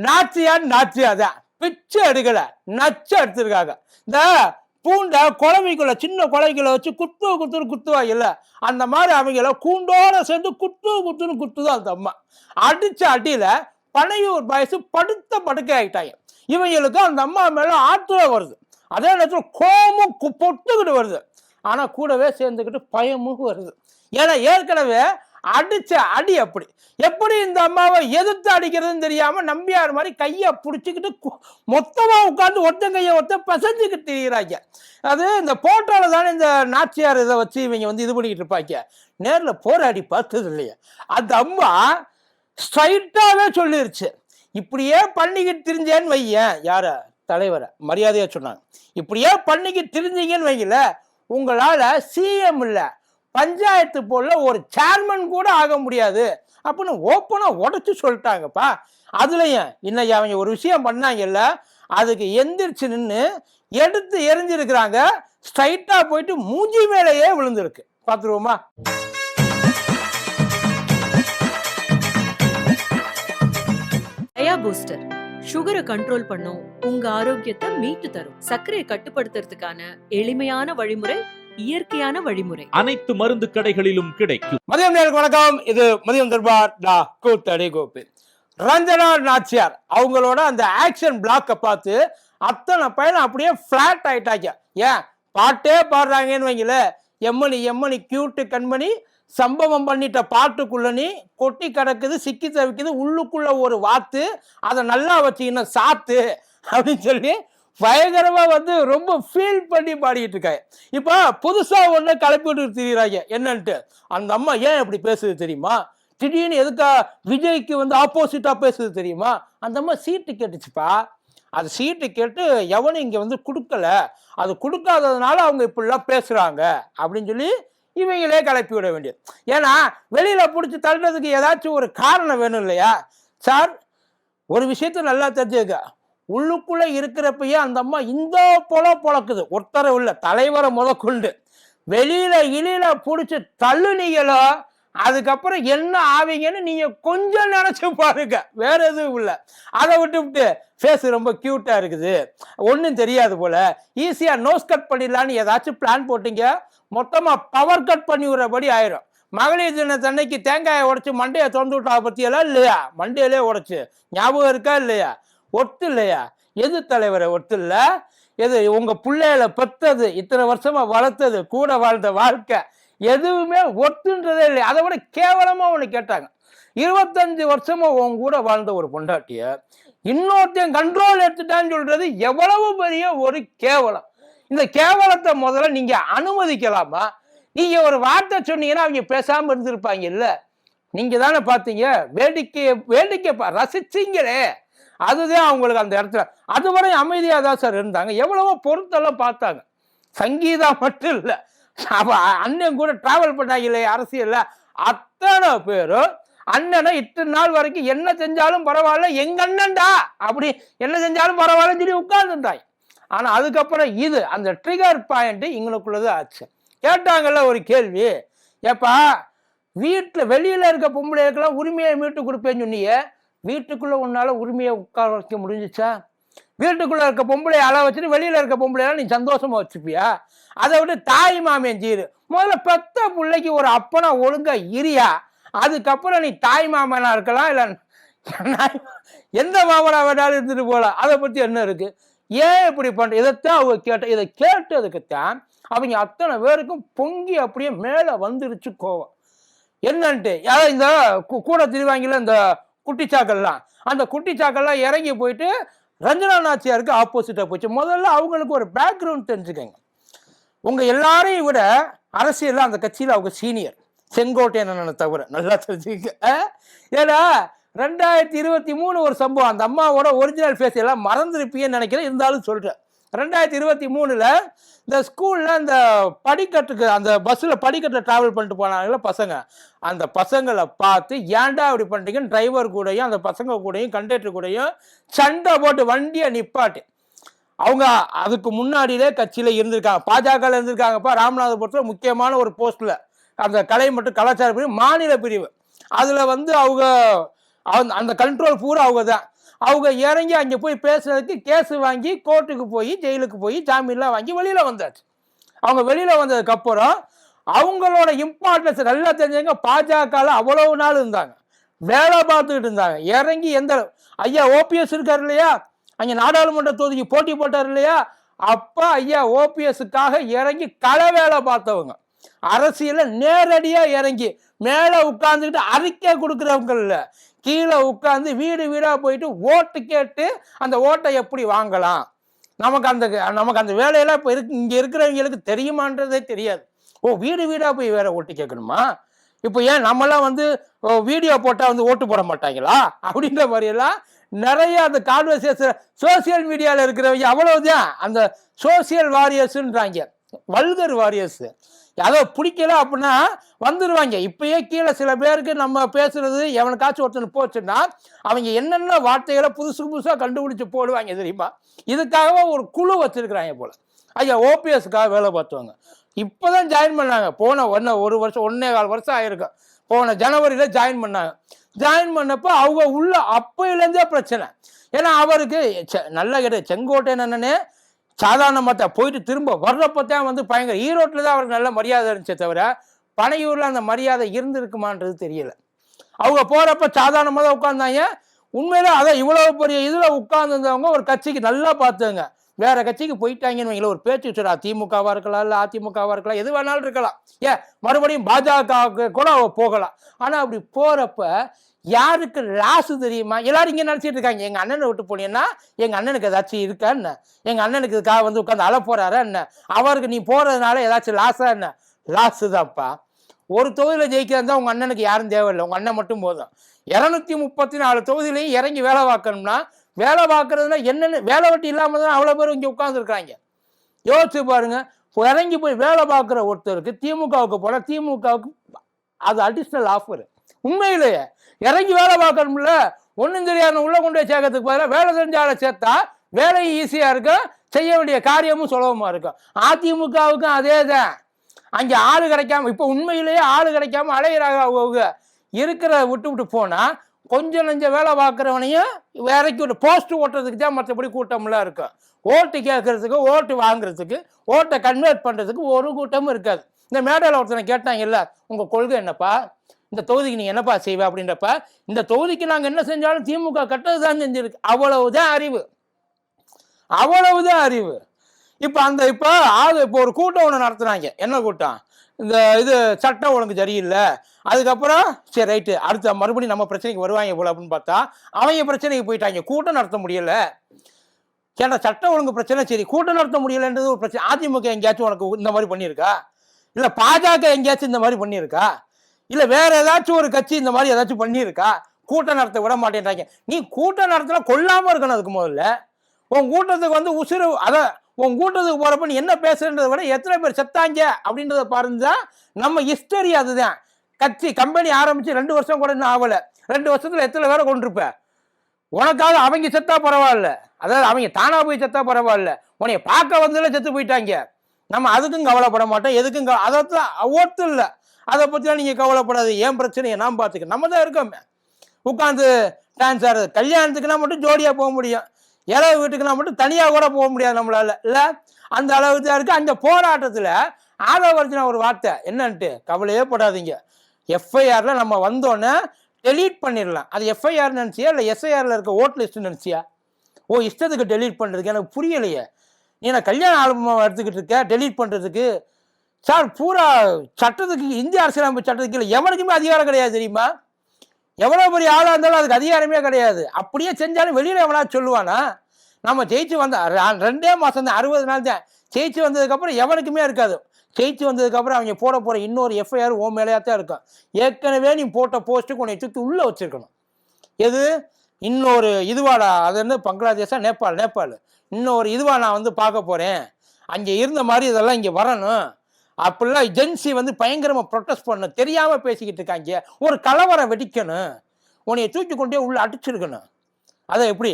நாச்சியா தான் பிச்சை எடுக்கல, நச்சு எடுத்திருக்காங்க. இந்த பூண்டை குழம்புக்குள்ள சின்ன குழம்புக்குள்ள வச்சு குத்துவாங்க இல்ல, அந்த மாதிரி அவங்கள கூண்டோட சேர்ந்து குத்துன்னு குத்துதான் அந்த அம்மா. அடிச்ச அடியில பனையூர் பாய்ஸ் படுத்த படுக்கை ஆகிட்டாங்க. இவங்களுக்கு அந்த அம்மா மேல ஆத்திரம் வருது, அதே நேரத்தில் கோபமும் பொட்டுக்கிட்டு வருது. ஆனா கூடவே சேர்ந்துக்கிட்டு பயமும் வருது. ஏன்னா ஏற்கனவே அடிச்ச அடி எப்படி இந்த அம்மாவை எதிர்த்து அடிக்கிறதுன்னு தெரியாம நம்பியார் மாதிரி கையை பிடிச்சிக்கிட்டு மொத்தமா உட்காந்து ஒத்த கையை பசஞ்சுக்கிட்டு திரிகிறாங்க. அது இந்த போட்டோல தானே இந்த நாச்சியார் இதை வச்சு இவங்க இது பண்ணிக்கிட்டு இருப்பாங்க. நேரில் போராடி பார்த்தது இல்லையா? அந்த அம்மா ஸ்ட்ரைட்டாவே சொல்லிருச்சு, இப்படியே பண்ணிக்கிட்டு திரிஞ்சேன்னு வையேன், யார தலைவரை மரியாதையா சொன்னாங்க, இப்படியே பண்ணிக்கிட்டு திரிஞ்சீங்கன்னு வைக்கல, உங்களால சிஎம் இல்ல பஞ்சாயத்து போல ஒரு சேர்மன் கூட ஆக முடியாது அப்படின்னு ஓப்பனா உடைச்சு சொல்லிட்டாங்கப்பா. அதுலயும் இன்னைக்கு அவங்க ஒரு விஷயம் பண்ணாங்கல்ல, அதுக்கு எந்திரிச்சு நின்று எடுத்து எரிஞ்சிருக்கிறாங்க. ஸ்ட்ரைட்டா போயிட்டு மூஞ்சி மேலேயே விழுந்திருக்கு. பாத்துருவோமா? பூஸ்டர் சுகரை கண்ட்ரோல் பண்ணும், உங்க ஆரோக்கியத்தை மீட்டு தரும். சர்க்கரையை கட்டுப்படுத்துறதுக்கான எளிமையான வழிமுறை, இயற்கையான வழிமுறை. அனைத்து மருந்து கடைகளிலும் கிடைக்கும். மதியம் நேருக்கு வணக்கம். இது மதியம் தர்பார் கூத்தடி கோபி. ரஞ்சனா நாச்சியார் அவங்களோட அந்த ஆக்ஷன் பிளாக்கை பார்த்து அத்தனை பையன் அப்படியே பிளாட் ஆயிட்டாங்க. ஏன் பாட்டே பாடுறாங்கன்னு வைங்கள, எம்மணி கியூட்டு கண்மணி சம்பவம் பண்ணிட்ட பாட்டுக்குள்ள நீ கொட்டி கிடக்குது, சிக்கி தவிக்குது, உள்ளுக்குள்ள ஒரு வாத்து, அதை நல்லா வச்சுக்கின சாத்து அப்படின்னு சொல்லி பயங்கரமா ரொம்ப ஃபீல் பண்ணி பாடிக்கிட்டு இருக்காங்க. இப்போ புதுசா ஒன்று கிளப்பிட்டு தெரியுறாங்க. என்னன்ட்டு அந்த அம்மா ஏன் இப்படி பேசுது தெரியுமா? திடீர்னு எதுக்கா விஜய்க்கு ஆப்போசிட்டா பேசுது தெரியுமா? அந்த அம்மா சீட்டு கேட்டுச்சுப்பா. அது சீட்டு கேட்டு எவனும் இங்க கொடுக்கல, அது கொடுக்காததுனால அவங்க இப்படிலாம் பேசுறாங்க அப்படின்னு சொல்லி இவங்களே கிளப்பி விட வேண்டியது. ஏன்னா வெளியில பிடிச்சி தள்ளுறதுக்கு ஏதாச்சும் ஒரு காரணம் வேணும் இல்லையா? சார், ஒரு விஷயத்த நல்லா தெரிஞ்சுக்க, உள்ளுக்குள்ள இருக்கிறப்பயே அந்த அம்மா இந்த பொழக்குது. ஒருத்தரை உள்ள தலைவரை முதற்கொண்டு வெளியில பிடிச்சி தள்ளுனீங்களோ, அதுக்கப்புறம் என்ன ஆவீங்கன்னு நீங்க கொஞ்சம் நினைச்சு பாருங்க, வேற எதுவும் இல்லை. அதை விட்டு ஃபேஸ் ரொம்ப கியூட்டா இருக்குது, ஒன்றும் தெரியாது போல, ஈஸியா நோஸ் கட் பண்ணிடலான்னு ஏதாச்சும் பிளான் போட்டீங்க, மொத்தமா பவர் கட் பண்ணி விடுறபடி ஆயிரும். மகளிர் தினத்தன்னைக்கு தேங்காயை உடைச்சு மண்டையை திறந்து விட்டா பத்தியெல்லாம் இல்லையா? மண்டையிலே உடைச்சு ஞாபகம் இருக்கா இல்லையா? ஒத்து இல்லையா? எது தலைவரை ஒத்து இல்ல? எது உங்க பிள்ளைகளை பெத்தது, இத்தனை வருஷமா வளர்த்தது, கூட வாழ்ந்த வாழ்க்கை எதுவுமே ஒத்துன்றதே இல்லை. அதை விட கேவலமா ஒண்ணு கேட்டாங்க. 25 வருஷமா உன் கூட வாழ்ந்த ஒரு பொண்டாட்டிய இன்னொருத்தையும் கண்ட்ரோல் எடுத்துட்டான்னு சொல்றது எவ்வளவு பெரிய ஒரு கேவலம். இந்த கேவலத்தை முதல்ல நீங்க அனுமதிக்கலாமா? நீங்க ஒரு வார்த்தை சொன்னீங்கன்னா அவங்க பேசாம இருந்திருப்பாங்க இல்ல? நீங்க தானே பார்த்தீங்க, வேடிக்கை ரசிச்சீங்களே, அதுதான் அவங்களுக்கு அந்த இடத்துல. அதுவரை அமைதியா தான் சார் இருந்தாங்க. எவ்வளவோ பொருத்தெல்லாம் பார்த்தாங்க. சங்கீதா மட்டும் இல்லை, அண்ணன் கூட டிராவல் பண்ணாங்க இல்லையா அரசியல்ல, அத்தனை பேரும் அண்ணனை இத்தனை நாள் வரைக்கும் என்ன செஞ்சாலும் பரவாயில்ல, எங்க அண்ணன்டா அப்படி என்ன செஞ்சாலும் பரவாயில்லன்னு சொல்லி உட்கார்ந்துட்டாங்க. ஆனா அதுக்கப்புறம் இது அந்த ட்ரிகர் பாயிண்ட் எங்களுக்குள்ளது ஆச்சு. கேட்டாங்கல்ல ஒரு கேள்வி, ஏப்பா வீட்டுல வெளியில இருக்க பொம்பளைக்கெல்லாம் உரிமையை மீட்டு கொடுப்பேன்னு சொன்னீங்க, வீட்டுக்குள்ள உன்னால உரிமையை உட்கார வைக்க முடிஞ்சிச்சா? வீட்டுக்குள்ள இருக்க பொம்பளையை அள வச்சுட்டு வெளியில இருக்க பொம்பளையெல்லாம் நீ சந்தோஷமா வச்சுப்பியா? அதை விட்டு தாய் மாமன் ஜீரு, முதல்ல பெத்த பிள்ளைக்கு ஒரு அப்பனா ஒழுங்கா இரியா, அதுக்கப்புறம் நீ தாய் மாமனா இருக்கலாம், இல்ல எந்த மாமனா வேணாலும் இருந்துட்டு போகலாம். அதை பத்தி என்ன இருக்கு? ஏன் இப்படி பண்ற? இதைத்தான் அவங்க இதை கேட்டதுக்குத்தான் அவங்க அத்தனை பேருக்கும் பொங்கி அப்படியே மேல வந்துருச்சு கோவம். என்னன்ட்டு யாராவது இந்த கூட திரிவாங்கல இந்த குட்டிச்சாக்கள்லாம், அந்த குட்டிச்சாக்கள்லாம் இறங்கி போயிட்டு ரஞ்சனா நாச்சியாருக்கு ஆப்போசிட்டா போச்சு. முதல்ல அவங்களுக்கு ஒரு பேக்ரவுண்ட் தெரிஞ்சுக்கங்க. உங்க எல்லாரையும் விட அரசியல் அந்த கட்சியில அவங்க சீனியர், செங்கோட்டையன் தவிர நல்லா தெரிஞ்சுக்க. ஏன்னா 2023 ஒரு சம்பவம், அந்த அம்மாவோட ஒரிஜினல் ஃபேஸ் எல்லாம் மறந்துருப்பீங்கன்னு நினைக்கிறேன், இருந்தாலும் சொல்றேன். 2023 இந்த ஸ்கூல்ல இந்த படிக்கட்டுக்கு அந்த பஸ்ல படிக்கட்டில் டிராவல் பண்ணிட்டு போனாங்கள பசங்க, அந்த பசங்களை பார்த்து ஏன்டா அப்படி பண்ணிட்டீங்கன்னு டிரைவர் கூடயும் அந்த பசங்க கூடயும் கண்டக்டர் கூடயும் சண்டை போட்டு வண்டியை நிப்பாட்டு. அவங்க அதுக்கு முன்னாடியிலே கட்சியில இருந்திருக்காங்க, பாஜக இருந்திருக்காங்கப்பா. ராமநாதபுரத்தில் முக்கியமான ஒரு போஸ்ட்ல அந்த கலை மற்றும் கலாச்சார பிரிவு மாநில பிரிவு, அதுல அவங்க அந்த கண்ட்ரோல் பூரா அவங்க தான். அவங்க இறங்கி அங்கே போய் பேசுறதுக்கு கேஸ் வாங்கி கோர்ட்டுக்கு போய் ஜெயிலுக்கு போய் ஜாமீன்லாம் வாங்கி வெளியில் வந்தாச்சு. அவங்க வெளியில் வந்ததுக்கப்புறம் அவங்களோட இம்பார்ட்டன்ஸ் நல்லா தெரிஞ்சவங்க பாஜகவில் அவ்வளவு நாள் இருந்தாங்க, வேலை பார்த்துக்கிட்டு இருந்தாங்க. இறங்கி எந்த ஐயா ஓபிஎஸ் இருக்கார் இல்லையா, அங்கே நாடாளுமன்ற தொகுதிக்கு போட்டி போட்டார் இல்லையா, அப்போ ஐயா ஓபிஎஸ்க்காக இறங்கி கள வேலை பார்த்தவங்க. அரசியல நேரடியாக இறங்கி மேலே உட்கார்ந்துக்கிட்டு அறிக்கை கொடுக்குறவங்க இல்லை, கீழே உட்காந்து வீடு வீடாக போயிட்டு ஓட்டு கேட்டு அந்த ஓட்டை எப்படி வாங்கலாம், நமக்கு அந்த வேலையெல்லாம் இப்போ இங்கே இருக்கிறவங்களுக்கு தெரியுமான்றதே தெரியாது. ஓ, வீடு வீடாக போய் வேற ஓட்டு கேட்கணுமா? இப்போ ஏன் நம்மளாம் வந்து வீடியோ போட்டால் வந்து ஓட்டு போட மாட்டாங்களா அப்படின்ற மாதிரியெல்லாம் நிறைய அந்த கான்வர்சேஷன் சோசியல் மீடியாவில் இருக்கிறவங்க அவ்வளவுதான் அந்த சோசியல் வாரியர்ஸ்ன்றாங்க, வல்கர் வாரியர்ஸ். அதை பிடிக்கல அப்படின்னா வந்துடுவாங்க. இப்பயே கீழே சில பேருக்கு நம்ம பேசுறது எவனுக்காச்சும் ஒருத்தன் போச்சுன்னா அவங்க என்னென்ன வார்த்தைகளை புதுசு புதுசாக கண்டுபிடிச்சு போடுவாங்க தெரியுமா. இதுக்காகவே ஒரு குழு வச்சிருக்கிறாங்க போல. ஐயா ஓபிஎஸ்க்காக வேலை பார்த்தவங்க இப்போதான் ஜாயின் பண்ணாங்க. போன ஒரு வருஷம் 1.25 வருஷம் ஆயிருக்கும். போன ஜனவரியில ஜாயின் பண்ணாங்க. ஜாயின் பண்ணப்போ அவங்க உள்ள அப்பையிலேருந்தே பிரச்சனை. ஏன்னா அவருக்கு நல்ல கிடையாது, செங்கோட்டையன் என்னன்னு சாதாரணமாக போயிட்டு திரும்ப வர்றப்பத்தான் வந்து பயங்கர ஈரோட்டில் தான் அவருக்கு நல்ல மரியாதை இருந்துச்சே தவிர பனையூரில் அந்த மரியாதை இருந்திருக்குமான்றது தெரியல. அவங்க போகிறப்ப சாதாரணமாக தான் உட்கார்ந்தாங்க. உண்மையில அதை இவ்வளவு பெரிய இதில் உட்கார்ந்துருந்தவங்க ஒரு கட்சிக்கு நல்லா பார்த்துங்க, வேற கட்சிக்கு போயிட்டாங்கன்னு வைங்கள, ஒரு பேச்சு வச்சுடா, திமுகவா இருக்கலாம், இல்லை அதிமுகவா இருக்கலாம், எது வேணாலும் இருக்கலாம், ஏன் மறுபடியும் பாஜக கூட அவ போகலாம். ஆனால் அப்படி போகிறப்ப யாருக்கு லாஸு தெரியுமா? எல்லாரும் இங்கே நினச்சிட்டு இருக்காங்க, எங்கள் அண்ணனை விட்டு போனீங்கன்னா எங்கள் அண்ணனுக்கு ஏதாச்சும் இருக்கா என்ன, எங்கள் அண்ணனுக்கு இதுக்காக வந்து உட்காந்து அழ போறாரா என்ன, அவருக்கு நீ போகிறதுனால ஏதாச்சும் லாஸா என்ன? லாஸு தான்ப்பா. ஒரு தொகுதியில் ஜெயிக்கிறதா உங்கள் அண்ணனுக்கு யாரும் தேவையில்லை, உங்கள் அண்ணன் மட்டும் போதும். 234 தொகுதியிலையும் இறங்கி வேலை பார்க்கணும்னா வேலை பார்க்கறதுனா என்னென்னு வேலை வெட்டி இல்லாமல் தான் அவ்வளோ பேர் இங்கே உட்காந்துருக்காங்க. யோசிச்சு பாருங்க, இறங்கி போய் வேலை பார்க்குற ஒருத்தருக்கு திமுகவுக்கு போனால் திமுகவுக்கு அது அடிஷ்னல் ஆஃபர். உண்மையிலேயே இறங்கி வேலை பார்க்கணும்ல, ஒன்றும் தெரியாத உள்ள கொண்டு போய் சேர்க்கறதுக்கு பதிலாக வேலை தெரிஞ்ச ஆளை சேர்த்தா வேலையும் ஈஸியாக இருக்கும், செய்ய வேண்டிய காரியமும் சுலபமாக இருக்கும். அதிமுகவுக்கும் அதே தான். அங்கே ஆள் கிடைக்காம இப்போ உண்மையிலேயே ஆள் கிடைக்காம அலையிறாங்க. அவங்க இருக்கிற விட்டு போனால் கொஞ்சம் நஞ்சம் வேலை பார்க்குறவனையும் வேலைக்கு ஒரு போஸ்ட் ஓட்டுறதுக்கு தான் மற்றபடி கூட்டம்லாம் இருக்கும். ஓட்டு கேட்கறதுக்கு, ஓட்டு வாங்குறதுக்கு, ஓட்டை கன்வெர்ட் பண்ணுறதுக்கு ஒரு கூட்டமும் இருக்காது. இந்த மேடையில் ஒருத்தனை கேட்டாங்கல்ல, உங்கள் கொள்கை என்னப்பா, இந்த தொகுதிக்கு நீங்கள் என்னப்பா செய்வா அப்படின்றப்ப, இந்த தொகுதிக்கு நாங்கள் என்ன செஞ்சாலும் திமுக கட்டது தான் செஞ்சிருக்கு. அவ்வளவுதான் அறிவு, அவ்வளவுதான் அறிவு. இப்போ ஒரு கூட்டம் ஒன்று நடத்துனாங்க. என்ன கூட்டம்? இந்த இது சட்டம் ஒழுங்கு சரியில்லை, அதுக்கப்புறம் சரி ரைட்டு அடுத்த மறுபடியும் நம்ம பிரச்சனைக்கு வருவாங்க போல அப்படின்னு பார்த்தா அவங்க பிரச்சனைக்கு போயிட்டாங்க. கூட்டம் நடத்த முடியல. ஏன்னா சட்டம் ஒழுங்கு பிரச்சனை, சரி கூட்டம் நடத்த முடியலன்றது ஒரு பிரச்சனை. அதிமுக எங்கேயாச்சும் உனக்கு இந்த மாதிரி பண்ணியிருக்கா? இல்லை பாஜக எங்கேயாச்சும் இந்த மாதிரி பண்ணியிருக்கா? இல்லை வேற ஏதாச்சும் ஒரு கட்சி இந்த மாதிரி ஏதாச்சும் பண்ணியிருக்கா? கூட்டம் நடத்த விட மாட்டேன்றாங்க. நீ கூட்டம் நடத்தினா கொல்லாமல் இருக்கணும். அதுக்கு முதல்ல உன் கூட்டத்துக்கு வந்து உசுறு, அதை உன் கூட்டத்துக்கு போகிறப்ப நீ என்ன பேசுறதை விட எத்தனை பேர் செத்தாங்க அப்படின்றத பாருங்க. நம்ம ஹிஸ்டரி அதுதான். கட்சி கம்பெனி ஆரம்பித்து 2 வருஷம் கூட இன்னும் ஆகலை. 2 வருஷத்தில் எத்தனை பேரை கொண்டிருப்ப? உனக்காக அவங்க செத்தா பரவாயில்ல, அதாவது அவங்க தானா போய் செத்தா பரவாயில்ல, உன்னைய பார்க்க வந்ததுல செத்து போயிட்டாங்க. நம்ம அதுக்கும் கவலைப்பட மாட்டோம், எதுக்கும் அதான் ஓட்டு இல்லை, அதை பற்றிலாம் நீங்கள் கவலைப்படாது, ஏன் பிரச்சனையை நான் பார்த்துக்க, நம்ம தான் இருக்கோமே. உட்காந்து டான்ஸ் ஆடுறது, கல்யாணத்துக்குனா மட்டும் ஜோடியாக போக முடியும், இளவு வீட்டுக்குனா மட்டும் தனியாக கூட போக முடியாது நம்மளால. இல்லை அந்த அளவுக்கு தான் இருக்குது. அந்த போராட்டத்தில் ஆதவர்ஜனா ஒரு வார்த்தை என்னன்ட்டு, கவலையே படாதீங்க, எஃப்ஐஆரில் நம்ம வந்தோன்னே டெலீட் பண்ணிடலாம். அது எஃப்ஐஆர் நினச்சியா இல்லை எஸ்ஐஆரில் இருக்க ஓட் லிஸ்ட் நினச்சியா? ஓ இஷ்டத்துக்கு டெலீட் பண்ணுறதுக்கு எனக்கு புரியலையே. நீ நான் கல்யாண ஆல்பம் எடுத்துக்கிட்டு இருக்க டெலீட் பண்ணுறதுக்கு? சார் பூரா சட்டத்துக்கு, இந்திய அரசியலமைப்பு சட்டத்துக்கு இல்லை எவனுக்குமே அதிகாரம் கிடையாது தெரியுமா? எவ்வளோ பெரிய ஆளாக இருந்தாலும் அதுக்கு அதிகாரமே கிடையாது. அப்படியே செஞ்சாலும் வெளியில் எவனா சொல்லுவானா? நம்ம ஜெயிச்சு வந்த 2 மாதம் தான், 60 நாள் தான். ஜெயிச்சு வந்ததுக்கப்புறம் எவனுக்குமே இருக்காது. ஜெயிச்சு வந்ததுக்கப்புறம் அவங்க போட போகிற இன்னொரு எஃப்ஐஆர் ஓ மேலேயா தான் இருக்கும். ஏற்கனவே நீ போட்ட போஸ்ட்டுக்கு உன்னை தூக்கி உள்ளே வச்சுருக்கணும். எது இன்னொரு இதுவாடா, அது வந்து பங்களாதேஷா நேபாள் இன்னொரு இதுவா நான் வந்து பார்க்க போகிறேன், அங்கே இருந்த மாதிரி இதெல்லாம் இங்கே வரணும் அப்படிலாம் ஏஜென்சி வந்து பயங்கரமாக ப்ரொட்டஸ்ட் பண்ணணும். தெரியாமல் பேசிக்கிட்டு இருக்காங்க. ஒரு கலவரம் வெடிக்கணும், உன்னைய தூக்கி கொண்டே உள்ளே அடிச்சிருக்கணும். அதை எப்படி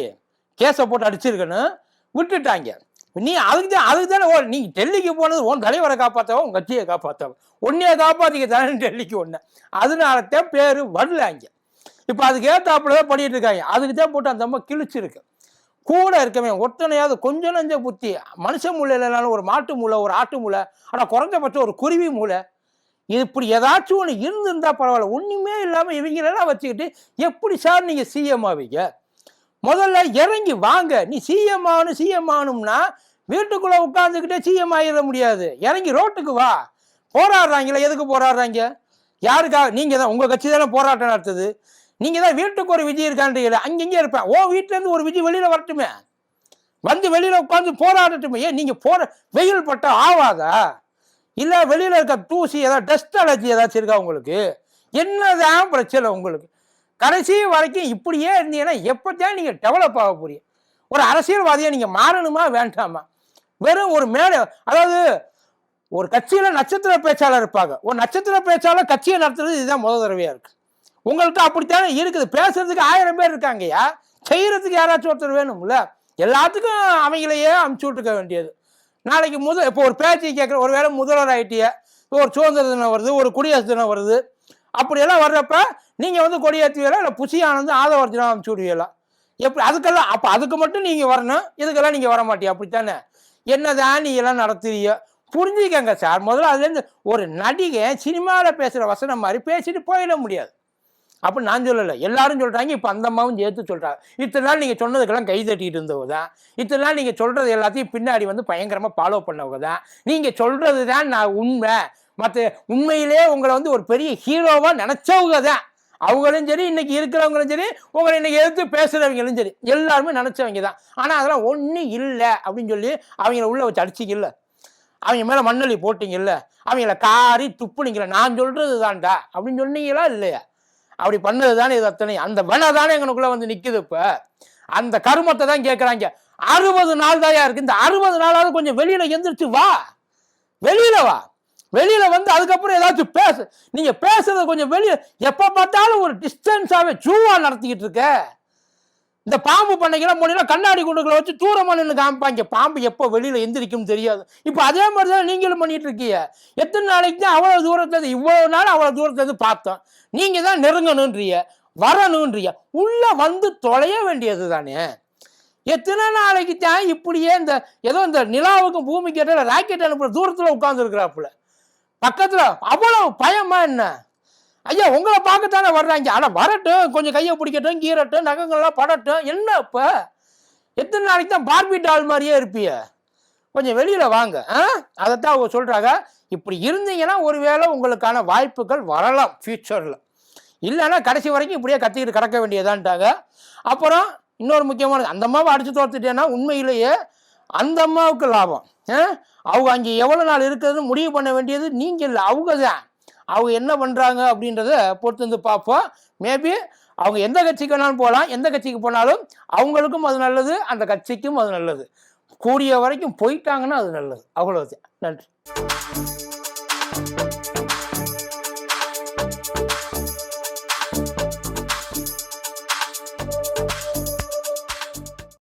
கேஸை போட்டு அடிச்சிருக்கணும், விட்டுட்டாங்க. நீ அதுக்கு தானே நீ டெல்லிக்கு போனது உன் தலைவரை காப்பாற்றவா உன் கட்சியை காப்பாற்றவா? உன்னைய காப்பாற்றிக்க தானே டெல்லிக்கு ஒன்று. அதனால தான் பேர் வரல. அங்கே இப்போ அதுக்கு ஏத்தாப்புலதான் பண்ணிட்டு இருக்காங்க. அதுக்கு தான் போட்டு அந்த அம்மா கிழிச்சிருக்கு. கூட இருக்கவே ஒருத்தனையாவது கொஞ்சம் நஞ்ச புத்தி, மனுஷ மூளை இல்லைனாலும் ஒரு மாட்டு மூளை, ஒரு ஆட்டு மூளை, ஆனால் குறைஞ்சபட்சம் ஒரு குருவி மூளை, இப்படி ஏதாச்சும் ஒன்று இருந்திருந்தா பரவாயில்ல. ஒன்றுமே இல்லாமல் இவங்களெல்லாம் வச்சுக்கிட்டு எப்படி சார் நீங்கள் சிஎம் ஆவீங்க? முதல்ல இறங்கி வாங்க. நீ சிஎம் ஆகணும்னா வீட்டுக்குள்ளே உட்காந்துக்கிட்டே சிஎம் ஆகிட முடியாது. இறங்கி ரோட்டுக்கு வா. போராடுறாங்களே, எதுக்கு போராடுறாங்க? யாருக்காக? நீங்கள் தான், உங்கள் கட்சி தானே போராட்டம் நடத்துது. நீங்கள் தான் வீட்டுக்கு ஒரு விஜய் இருக்கான்றீங்களே, அங்கங்கே இருப்பேன். வீட்டிலேருந்து ஒரு விஜய் வெளியில் வரட்டுமே, வந்து வெளியில் உட்காந்து போராடட்டுமே. ஏன் நீங்கள் வெயில் பட்டா ஆவாதா? இல்லை வெளியில் இருக்க தூசி ஏதாவது டஸ்ட் அலர்ஜி ஏதாச்சும் இருக்கா உங்களுக்கு? என்னதான் பிரச்சனை உங்களுக்கு? கடைசி வரைக்கும் இப்படியே இருந்தீங்கன்னா எப்போதான் நீங்கள் டெவலப் ஆக போறீங்க? ஒரு அரசியல்வாதியை நீங்கள் மாறணுமா வேண்டாமா? வெறும் ஒரு மேலே, அதாவது ஒரு கட்சியில் நட்சத்திர பேச்சாளர் இருப்பாங்க. ஒரு நட்சத்திர பேச்சாளர் கட்சியை நடத்துறது இதுதான் முதல் தடவையாக இருக்கு. உங்களுக்கு அப்படித்தானே இருக்குது. பேசுறதுக்கு 1000 பேர் இருக்காங்கய்யா, செய்யறதுக்கு யாராச்சும் ஒருத்தர் வேணும்ல. எல்லாத்துக்கும் அவங்களையே அமுச்சு விட்டுக்க வேண்டியது. நாளைக்கு இப்போ ஒரு பேச்சு கேட்குற, ஒரு வேளை முதல்வர் ஆகிட்டிய, ஒரு சுதந்திர தினம் வருது, ஒரு குடியரசு தினம் வருது, அப்படியெல்லாம் வர்றப்ப நீங்கள் வந்து கொடியேற்றுவீங்களா, இல்லை புசி ஆனந்து ஆதவர்த்தினா அமுச்சு விடுவீங்களா? எப்படி அதுக்கெல்லாம்? அப்போ அதுக்கு மட்டும் நீங்கள் வரணும், இதுக்கெல்லாம் நீங்கள் வர மாட்டியா? அப்படித்தானே? என்னதான் நீ எல்லாம் நடத்துறீங்க? புரிஞ்சுக்கங்க சார். முதல்ல அதுலேருந்து ஒரு நடிகை சினிமாவில் பேசுகிற வசனம் மாதிரி பேசிட்டு போயிட முடியாது. அப்போ நான் சொல்லலை, எல்லாரும் சொல்கிறாங்க. இப்போ அந்த அம்மாவும் சேர்த்து சொல்கிறாங்க. இத்தனை நாள் நீங்கள் சொன்னதுக்கெல்லாம் கை தட்டிட்டு இருந்தவங்க தான், இத்தனை நாள் நீங்கள் சொல்கிறது எல்லாத்தையும் பின்னாடி வந்து பயங்கரமாக ஃபாலோ பண்ணவங்க தான். நீங்கள் சொல்கிறது தான் நான் உண்மை. மற்ற உண்மையிலே உங்களை வந்து ஒரு பெரிய ஹீரோவாக நினச்சவங்க தான். அவங்களும் சரி, இன்னைக்கு இருக்கிறவங்களும் சரி, உங்களை இன்னைக்கு எதிர்த்து பேசுகிறவங்களும் சரி, எல்லாருமே நினச்சவங்க தான். ஆனால் அதெல்லாம் ஒன்றும் இல்லை அப்படின்னு சொல்லி அவங்கள உள்ள வச்சு அடிச்சிக்கல, அவங்க மேலே மண்ணலி போட்டிங்கல்ல, அவங்கள காரி துப்புனீங்கள, நான் சொல்கிறது தான்டா அப்படின்னு சொன்னீங்களா இல்லையா? அப்படி பண்ணது தானே இது அத்தனை. அந்த வேணா தானே எங்களுக்குள்ள வந்து நிற்குது. இப்போ அந்த கருமத்தை தான் கேட்குறாங்க. 60 நாள் தாயா இருக்கு. இந்த 60 நாளாவது கொஞ்சம் வெளியில எந்திரிச்சு வா, வெளியில வா. வெளியில வந்து அதுக்கப்புறம் ஏதாச்சும் பேசு. நீங்க பேசுறத கொஞ்சம் வெளியே, எப்ப பார்த்தாலும் ஒரு டிஸ்டன்ஸாவே ஜூவா நடத்திக்கிட்டு இருக்க. இந்த பாம்பு பண்ணைக்கெல்லாம் போனீங்கன்னா கண்ணாடி குண்டுகளை வச்சு தூரமா நின்று காமிப்பாங்க. பாம்பு எப்போ வெளியில எந்திரிக்கும் தெரியாது. இப்போ அதே மாதிரி தான் நீங்களும் பண்ணிட்டு இருக்கீங்க. எத்தனை நாளைக்கு தான் அவ்வளவு தூரத்துல, இவ்வளவு நாள் அவ்வளவு தூரத்துல இருந்து பார்த்தோம். நீங்க தான் நெருங்கணுன்றீங்க, வரணுன்றீங்க. உள்ள வந்து தொலைய வேண்டியது தானே. எத்தனை நாளைக்கு தான் இப்படியே இந்த ஏதோ இந்த நிலாவுக்கும் பூமிக்கு ஏற்ற ராக்கெட் அனுப்புற தூரத்துல உட்கார்ந்து இருக்கிறாப்புல, பக்கத்துல அவ்வளவு பயமா என்ன? ஐயா உங்களை பார்க்கத்தானே வர்றாங்க. ஆனால் வரட்டும், கொஞ்சம் கையை பிடிக்கட்டும், கீரட்டும், நகங்கள்லாம் படட்டும். என்ன இப்போ எத்தனை நாளைக்கு தான் பார்பி டால் மாதிரியே இருப்பிய? கொஞ்சம் வெளியில வாங்க. அதைத்தான் அவங்க சொல்றாங்க. இப்படி இருந்தீங்கன்னா ஒருவேளை உங்களுக்கான வாய்ப்புகள் வரலாம் ஃபியூச்சர்ல. இல்லைன்னா கடைசி வரைக்கும் இப்படியே கத்திக்கிட்டு கிடக்க வேண்டியதான்ட்டாங்க. அப்புறம் இன்னொரு முக்கியமானது, அந்த அம்மாவை அடிச்சு தோர்த்துட்டேன்னா உண்மையிலேயே அந்த அம்மாவுக்கு லாபம். அவங்க அங்கே எவ்வளோ நாள் இருக்கிறதுன்னு முடிவு பண்ண வேண்டியது நீங்கள் இல்லை, அவங்க தான். அவங்க என்ன பண்ணுறாங்க அப்படின்றத பொறுத்து வந்து பார்ப்போம். மேபி அவங்க எந்த கட்சிக்கு வேணாலும் போகலாம். எந்த கட்சிக்கு போனாலும் அவங்களுக்கும் அது நல்லது, அந்த கட்சிக்கும் அது நல்லது. கூடிய வரைக்கும் போயிட்டாங்கன்னா அது நல்லது. அவ்வளோதான். நன்றி.